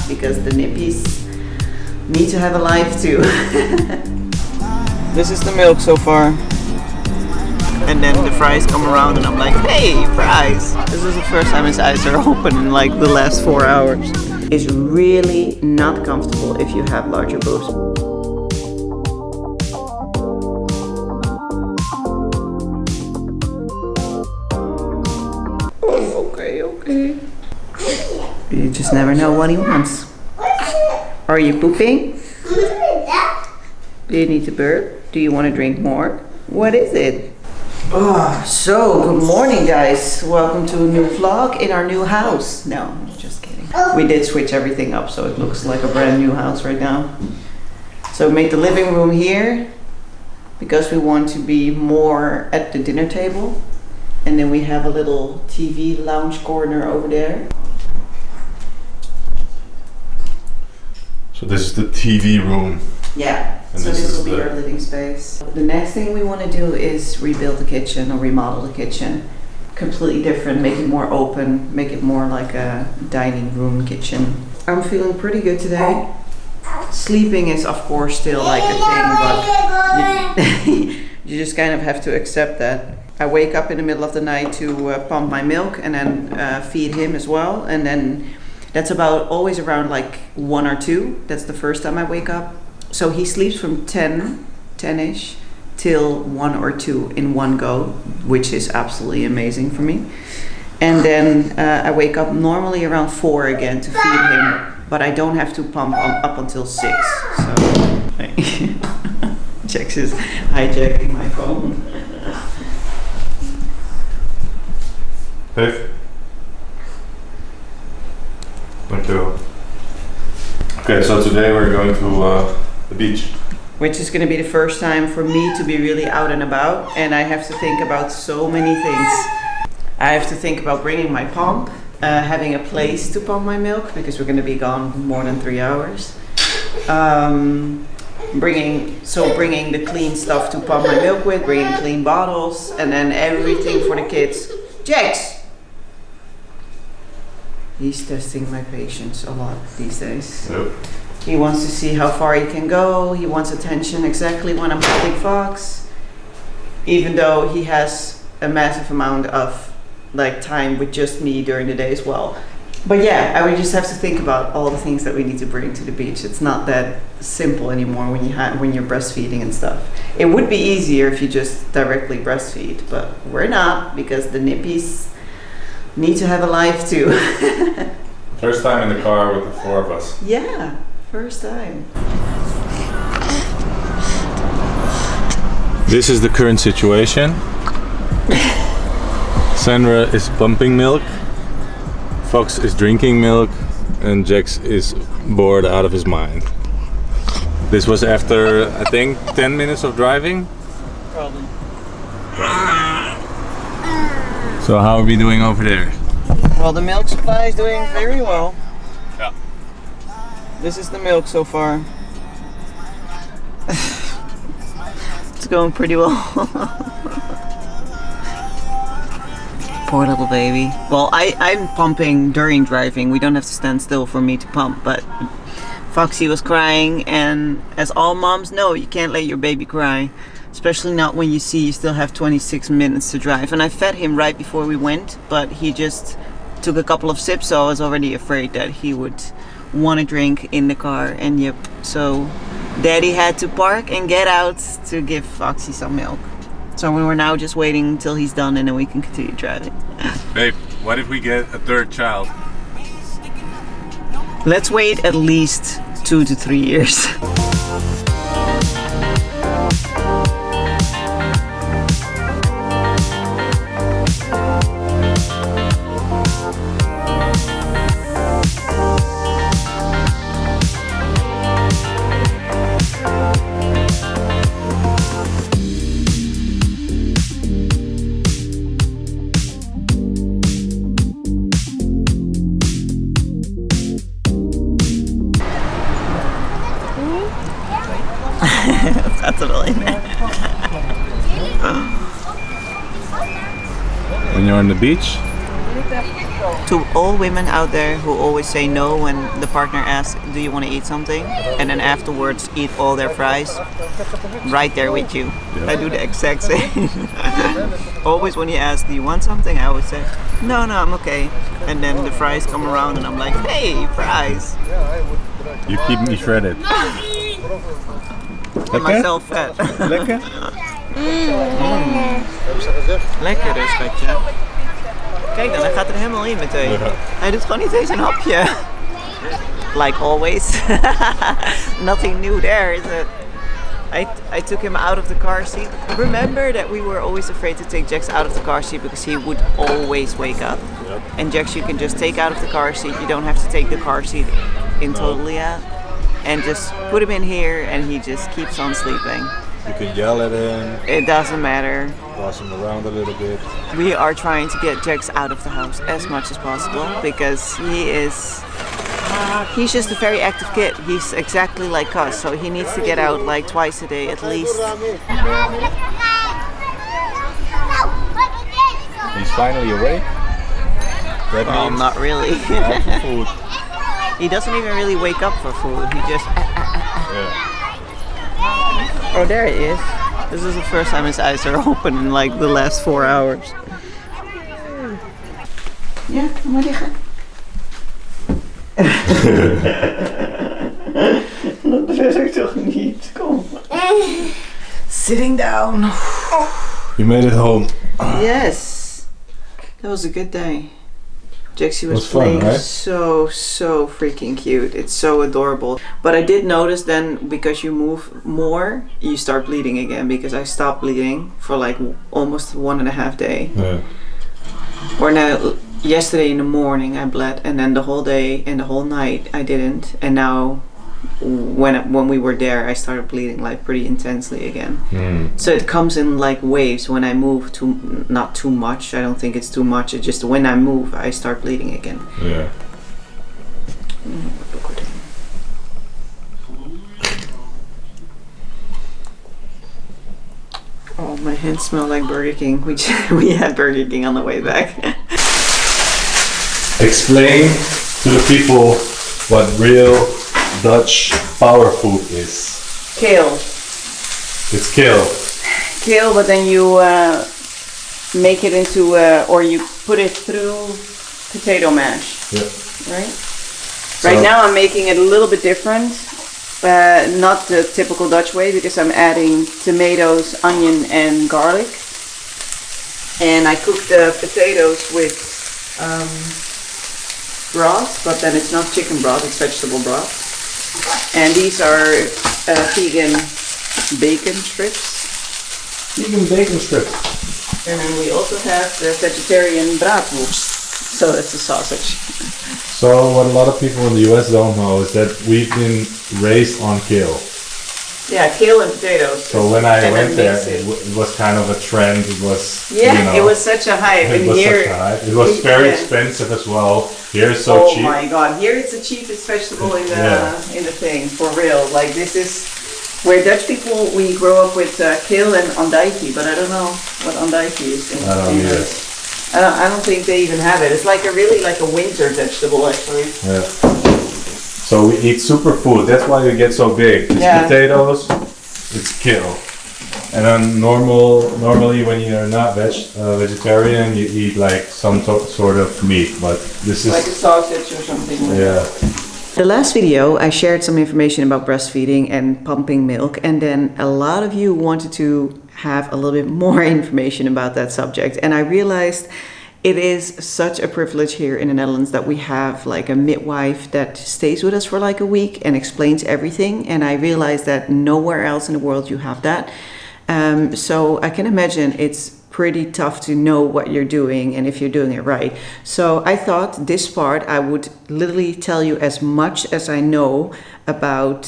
because the nippies need to have a life too. This is the milk so far. And then the fries come around and I'm like, hey, fries! This is the first time his eyes are open in like the last 4 hours. It's really not comfortable if you have larger boobs. Oh, okay. You just never know what he wants. Are you pooping? Do you need to burp? Do you want to drink more? What is it? So good morning guys, welcome to a new vlog in our new house. No, just kidding. We did switch everything up so it looks like a brand new house right now. So we made the living room here because we want to be more at the dinner table. And then we have a little TV lounge corner over there. So this is the TV room. Yeah. And so this will be our living space. The next thing we want to do is rebuild the kitchen or remodel the kitchen. Completely different, make it more open, make it more like a dining room kitchen. I'm feeling pretty good today. Sleeping is of course still like a thing, but you just kind of have to accept that. I wake up in the middle of the night to pump my milk and then feed him as well. And then that's about always around like 1 or 2. That's the first time I wake up. So he sleeps from 10-ish till 1 or 2 in one go, which is absolutely amazing for me. And then I wake up normally around 4 again to feed him, but I don't have to pump up until 6. So Jax is hijacking my phone. Dave? Dankjewel. Okay, so today we're going to the beach. Which is going to be the first time for me to be really out and about, and I have to think about so many things. I have to think about bringing my pump, having a place to pump my milk because we're going to be gone more than 3 hours. Bringing the clean stuff to pump my milk with, bringing clean bottles, and then everything for the kids. Jax! He's testing my patience a lot these days. Yep. He wants to see how far he can go. He wants attention exactly when I'm holding Fox. Even though he has a massive amount of like time with just me during the day as well. But yeah, I would just have to think about all the things that we need to bring to the beach. It's not that simple anymore when you're breastfeeding and stuff. It would be easier if you just directly breastfeed, but we're not because the nippies need to have a life too. First time in the car with the 4 of us. Yeah, first time. This is the current situation. Sandra is pumping milk, Fox is drinking milk, and Jax is bored out of his mind. This was after, I think, 10 minutes of driving. Probably. So how are we doing over there? Well, the milk supply is doing very well. Yeah. This is the milk so far. It's going pretty well. Poor little baby. Well, I'm pumping during driving. We don't have to stand still for me to pump, but Foxy was crying, and as all moms know, you can't let your baby cry. Especially not when you see you still have 26 minutes to drive. And I fed him right before we went, but he just took a couple of sips, so I was already afraid that he would want to drink in the car. And yep, so Daddy had to park and get out to give Foxy some milk. So we were now just waiting until he's done and then we can continue driving. Babe, what if we get a 3rd child? Let's wait at least 2 to 3 years. When you're on the beach? To all women out there who always say no when the partner asks, do you want to eat something? And then afterwards eat all their fries. Right there with you. I do the exact same. Always when he asks, do you want something? I always say, no, I'm okay. And then the fries come around and I'm like, hey, fries. You keep me shredded. And myself fat. Lekker? Lekker dus, schatje. Kijk dan, hij gaat er helemaal in meteen. Ja. Hij doet gewoon niet eens een hapje. Like always. Nothing new there, is it? I took him out of the car seat. Remember that we were always afraid to take Jax out of the car seat because he would always wake up. Yep. And Jax you can just take out of the car seat. You don't have to take the car seat in totally out. And just put him in here and he just keeps on sleeping. You can yell at him. It doesn't matter. Toss him around a little bit. We are trying to get Jax out of the house as much as possible because he's just a very active kid. He's exactly like us, so he needs to get out like twice a day at least. He's finally awake. That Well, means not really. time for food. He doesn't even really wake up for food. He just... Yeah. Oh, there he is. This is the first time his eyes are open in like the last 4 hours. Ja, kom maar liggen. Dat wil ik toch niet. Kom. Sitting down. You made it home. Yes. That was a good day. Jaxie was fun, playing right? so freaking cute. It's so adorable. But I did notice then, because you move more, you start bleeding again. Because I stopped bleeding for like almost 1.5 days. Yeah. Or now, yesterday in the morning I bled, and then the whole day and the whole night I didn't. And now, when we were there, I started bleeding like pretty intensely again. So it comes in like waves. When I move not too much, I don't think it's too much. It's just when I move, I start bleeding again. Yeah. Oh, my hands smell like Burger King. We had Burger King on the way back. Explain to the people what real Dutch power food is. Kale. It's kale. Kale, but then you make it into, or you put it through potato mash. Yeah. Right? Right now I'm making it a little bit different. Not the typical Dutch way, because I'm adding tomatoes, onion and garlic. And I cook the potatoes with broth, but then it's not chicken broth, it's vegetable broth. And these are vegan bacon strips. Vegan bacon strips. And then we also have the vegetarian braadworst. So that's a sausage. So what a lot of people in the US don't know is that we've been raised on kale. Yeah, kale and potatoes. So when I And went then there, mix it. it was kind of a trend. It was, Yeah, you know, it was such a hype. it And was here, such a hype. It was very yeah. expensive as well. Here it's so Oh cheap. my god, here it's the cheapest vegetable in the Yeah. in the thing, for real. Like this is where Dutch people, we grow up with kale and andijvie, but I don't know what andijvie is. I don't either. I don't think they even have it. It's like a really like a winter vegetable actually. Yeah. So we eat superfood. That's why we get so big. It's Yeah. potatoes. It's kale. And then normally when you're not vegetarian, you eat like some sort of meat. But this is Like a sausage or something. yeah. The last video, I shared some information about breastfeeding and pumping milk, and then a lot of you wanted to have a little bit more information about that subject. And I realized it is such a privilege here in the Netherlands that we have like a midwife that stays with us for like a week and explains everything. And I realized that nowhere else in the world you have that. So I can imagine it's pretty tough to know what you're doing and if you're doing it right. So I thought this part I would literally tell you as much as I know about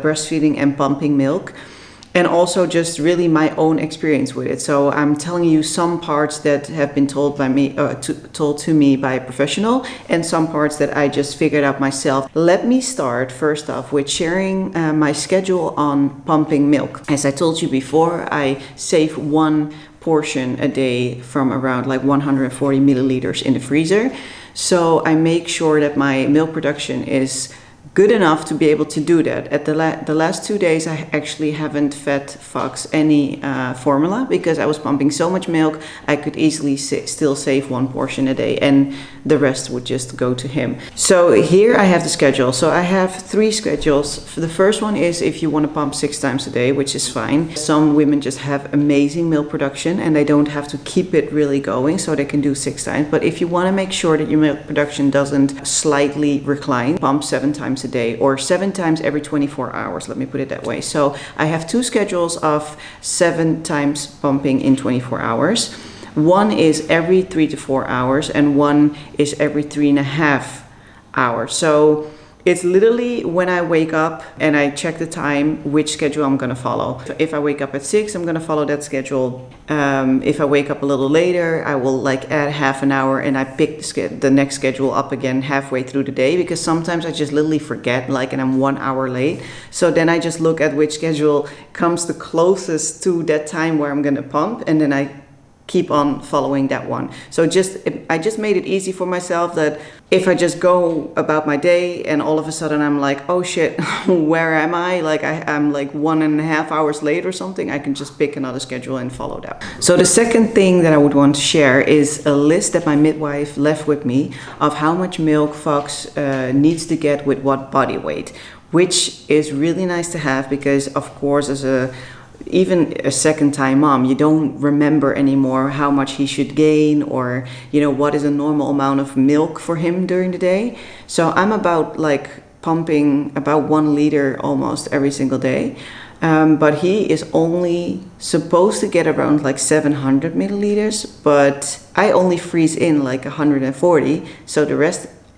breastfeeding and pumping milk, and also just really my own experience with it. So I'm telling you some parts that have been told by me, told to me by a professional, and some parts that I just figured out myself. Let me start first off with sharing my schedule on pumping milk. As I told you before, I save one portion a day from around like 140 milliliters in the freezer. So I make sure that my milk production is good enough to be able to do that. At the last 2 days, I actually haven't fed Fox any formula because I was pumping so much milk, I could easily still save 1 portion a day and the rest would just go to him. So here I have the schedule. So I have 3 schedules. The first one is if you want to pump 6 times a day, which is fine. Some women just have amazing milk production and they don't have to keep it really going, so they can do 6 times. But if you want to make sure that your milk production doesn't slightly recline, pump 7 times a day or 7 times every 24 hours, let me put it that way. So I have 2 schedules of 7 times pumping in 24 hours. One is every 3 to 4 hours and one is every 3.5 hours. So it's literally when I wake up and I check the time, which schedule I'm gonna follow. If I wake up at 6, I'm gonna follow that schedule. If I wake up a little later, I will like add half an hour and I pick the next schedule up again halfway through the day, because sometimes I just literally forget, like, and I'm 1 hour late. So then I just look at which schedule comes the closest to that time where I'm gonna pump, and then I keep on following that one. So I just made it easy for myself that if I just go about my day and all of a sudden I'm like, oh shit, where am I? Like I'm like 1.5 hours late or something, I can just pick another schedule and follow that. So the second thing that I would want to share is a list that my midwife left with me of how much milk Fox needs to get with what body weight, which is really nice to have because, of course, even a second time mom, you don't remember anymore how much he should gain, or what is a normal amount of milk for him during the day. So I'm about like pumping about 1 liter almost every single day, but he is only supposed to get around like 700 milliliters, but I only freeze in like 140, so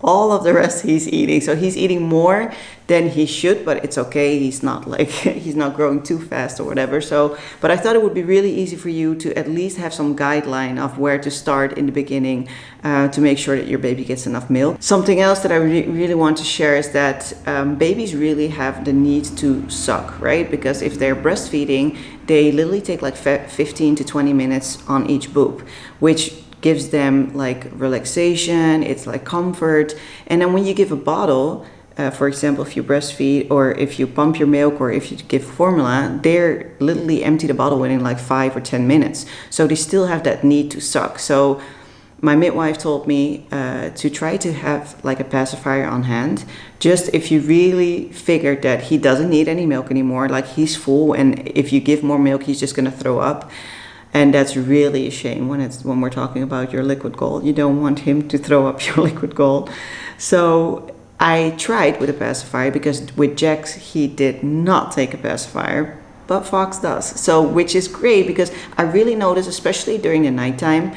all of the rest he's eating. So he's eating more than he should, but it's okay. He's not like, he's not growing too fast or whatever. So, but I thought it would be really easy for you to at least have some guideline of where to start in the beginning to make sure that your baby gets enough milk. Something else that I really want to share is that babies really have the need to suck, right? Because if they're breastfeeding, they literally take like 15 to 20 minutes on each boob, which gives them like relaxation, it's like comfort. And then when you give a bottle, for example, if you breastfeed or if you pump your milk or if you give formula, they're literally empty the bottle within like 5 or 10 minutes. So they still have that need to suck. So my midwife told me to try to have like a pacifier on hand. Just if you really figured that he doesn't need any milk anymore, like he's full, and if you give more milk, he's just gonna throw up. And that's really a shame when we're talking about your liquid gold. You don't want him to throw up your liquid gold. So I tried with a pacifier because with Jax, he did not take a pacifier, but Fox does. So, which is great because I really notice, especially during the nighttime,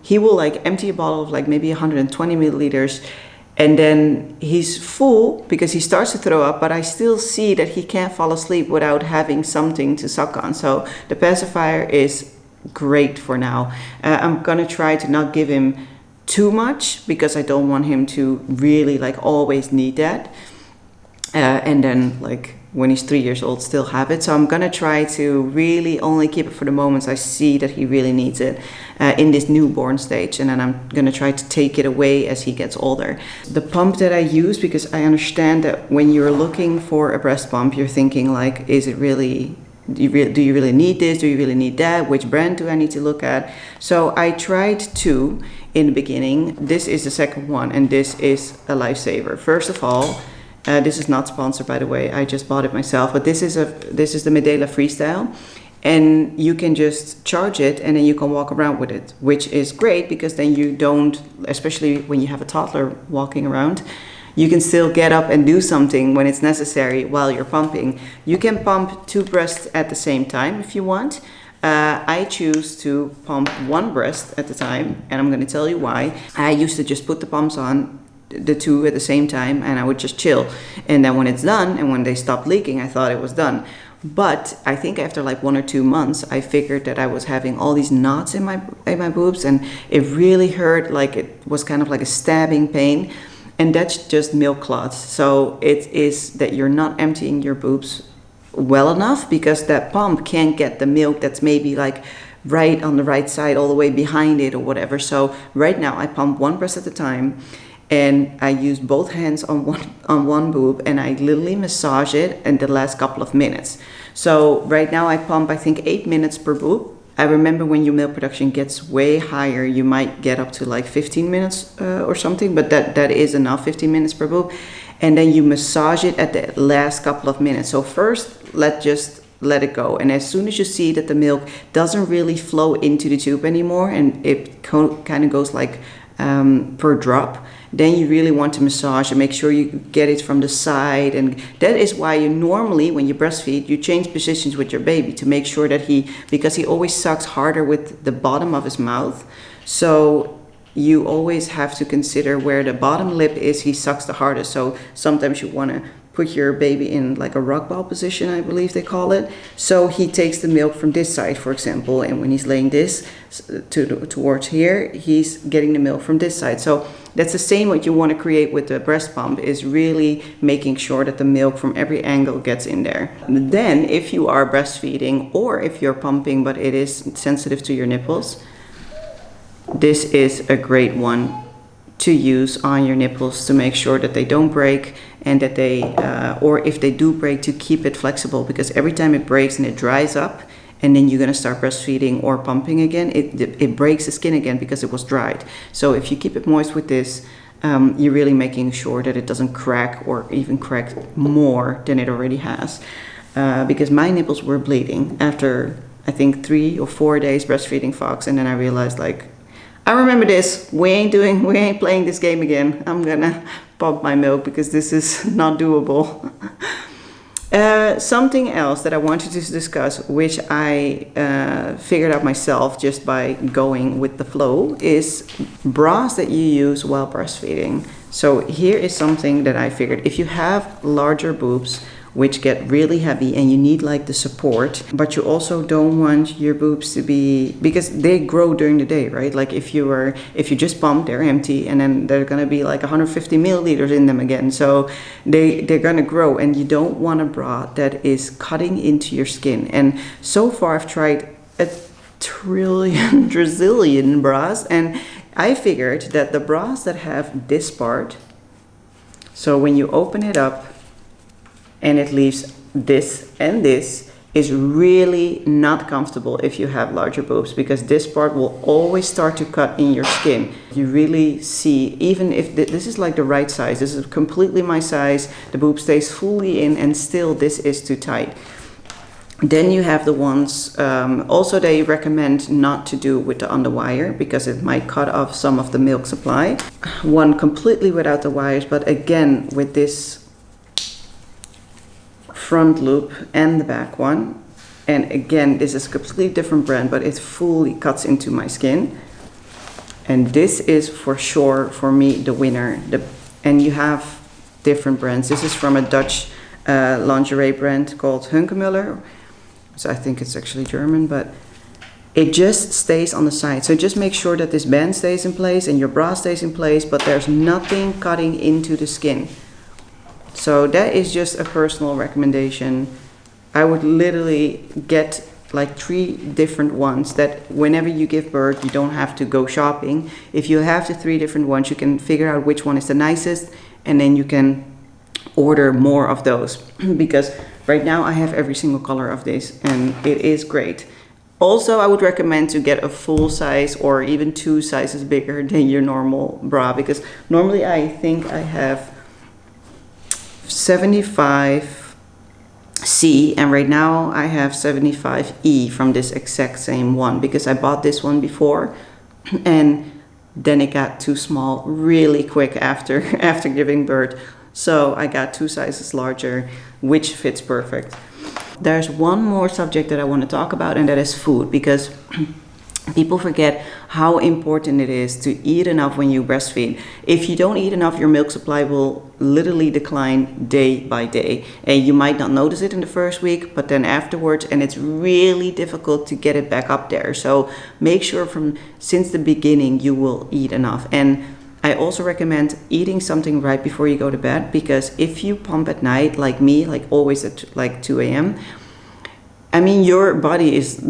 he will like empty a bottle of like maybe 120 milliliters. And then he's full because he starts to throw up, but I still see that he can't fall asleep without having something to suck on. So the pacifier is great for now. I'm gonna try to not give him too much because I don't want him to really like always need that. And then like when he's 3 years old still have it. So I'm gonna try to really only keep it for the moments I see that he really needs it in this newborn stage, and then I'm gonna try to take it away as he gets older. The pump that I use, because I understand that when you're looking for a breast pump, you're thinking like, is it really, do you really need this? Do you really need that? Which brand do I need to look at? So I tried 2 in the beginning. This is the second one, and this is a lifesaver. First of all, this is not sponsored, by the way. I just bought it myself. But this is the Medela Freestyle, and you can just charge it and then you can walk around with it, which is great because then you don't, especially when you have a toddler walking around, you can still get up and do something when it's necessary while you're pumping. You can pump 2 breasts at the same time if you want. I choose to pump 1 breast at a time, and I'm going to tell you why. I used to just put the pumps on, the 2 at the same time, and I would just chill. And then when it's done and when they stopped leaking, I thought it was done. But I think after like 1 or 2 months, I figured that I was having all these knots in my boobs, and it really hurt, like it was kind of like a stabbing pain. And that's just milk clots. So it is that you're not emptying your boobs well enough because that pump can't get the milk that's maybe like right on the right side all the way behind it or whatever. So right now I pump one breast at a time, and I use both hands on one boob, and I literally massage it in the last couple of minutes. So right now I pump, I think, 8 minutes per boob. I remember when your milk production gets way higher, you might get up to like 15 minutes or something, but that is enough, 15 minutes per boob. And then you massage it at the last couple of minutes. So first, let it go. And as soon as you see that the milk doesn't really flow into the tube anymore, and it kind of goes like per drop, then you really want to massage and make sure you get it from the side. And that is why you normally, when you breastfeed, you change positions with your baby to make sure that because he always sucks harder with the bottom of his mouth. So you always have to consider where the bottom lip is, he sucks the hardest. So sometimes you want to put your baby in like a rock ball position, I believe they call it. So he takes the milk from this side, for example, and when he's laying this towards here, he's getting the milk from this side. So that's the same what you want to create with the breast pump, is really making sure that the milk from every angle gets in there. Then if you are breastfeeding or if you're pumping but it is sensitive to your nipples, this is a great one to use on your nipples to make sure that they don't break, and that they, or if they do break, to keep it flexible, because every time it breaks and it dries up and then you're going to start breastfeeding or pumping again, it breaks the skin again because it was dried. So if you keep it moist with this, you're really making sure that it doesn't crack or even crack more than it already has. Because my nipples were bleeding after, I think, 3 or 4 days breastfeeding Fox, and then I realized, like, I remember this. We ain't playing this game again. I'm gonna pump my milk because this is not doable. Something else that I wanted to discuss, which I figured out myself just by going with the flow, is bras that you use while breastfeeding. So here is something that I figured. If you have larger boobs, which get really heavy and you need like the support, but you also don't want your boobs to be, because they grow during the day, right? Like if you just pump, they're empty, and then they're gonna be like 150 milliliters in them again. So they're gonna grow, and you don't want a bra that is cutting into your skin. And so far I've tried a trillion bras, and I figured that the bras that have this part, so when you open it up, and it leaves this and this, is really not comfortable if you have larger boobs, because this part will always start to cut in your skin. You really see, even if this is like the right size, this is completely my size, the boob stays fully in, and still this is too tight. Then you have the ones, also they recommend not to do with the underwire because it might cut off some of the milk supply. One completely without the wires, but again with this front loop and the back one, and again this is a completely different brand, but it fully cuts into my skin, and this is for sure for me the winner. And you have different brands. This is from a Dutch lingerie brand called Hunkemuller, so I think it's actually German, but it just stays on the side. So just make sure that this band stays in place and your bra stays in place, but there's nothing cutting into the skin. So that is just a personal recommendation. I would literally get like 3 different ones that whenever you give birth, you don't have to go shopping. If you have the 3 different ones, you can figure out which one is the nicest, and then you can order more of those. Because right now I have every single color of this, and it is great. Also, I would recommend to get a full size or even 2 sizes bigger than your normal bra, because normally I think I have 75C, and right now I have 75E from this exact same one, because I bought this one before and then it got too small really quick after giving birth. So I got 2 sizes larger, which fits perfect. There's one more subject that I want to talk about, and that is food, because people forget how important it is to eat enough when you breastfeed. If you don't eat enough, your milk supply will literally decline day by day. And you might not notice it in the first week, but then afterwards, and it's really difficult to get it back up there. So make sure since the beginning you will eat enough. And I also recommend eating something right before you go to bed, because if you pump at night, like me, like always at like 2 a.m., I mean, your body is,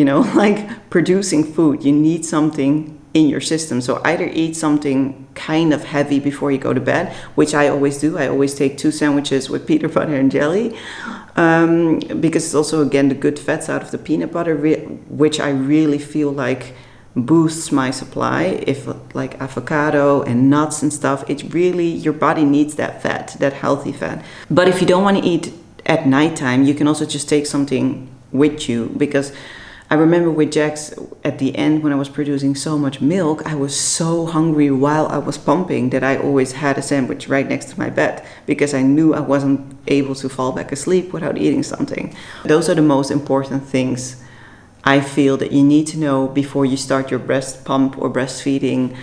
like producing food. You need something in your system. So either eat something kind of heavy before you go to bed, which I always do. I always take 2 sandwiches with peanut butter and jelly, because it's also, again, the good fats out of the peanut butter, which I really feel like boosts my supply. If like avocado and nuts and stuff, it's really, your body needs that fat, that healthy fat. But if you don't want to eat at nighttime, you can also just take something with you, because I remember with Jax at the end, when I was producing so much milk, I was so hungry while I was pumping that I always had a sandwich right next to my bed, because I knew I wasn't able to fall back asleep without eating something. Those are the most important things I feel that you need to know before you start your breast pump or breastfeeding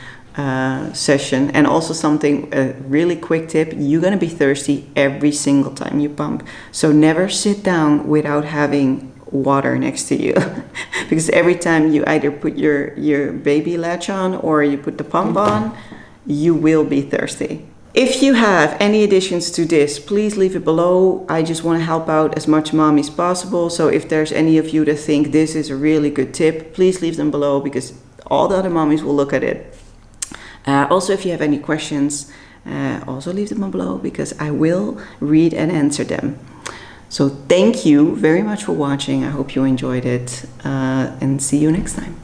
session. And also something, a really quick tip, you're gonna be thirsty every single time you pump. So never sit down without having water next to you, because every time you either put your baby latch on or you put the pump on, you will be thirsty. If you have any additions to this, please leave it below. I just want to help out as much mommy as possible. So if there's any of you that think this is a really good tip, please leave them below, because all the other mommies will look at it. Also, if you have any questions, also leave them below, because I will read and answer them. So thank you very much for watching. I hope you enjoyed it, and see you next time.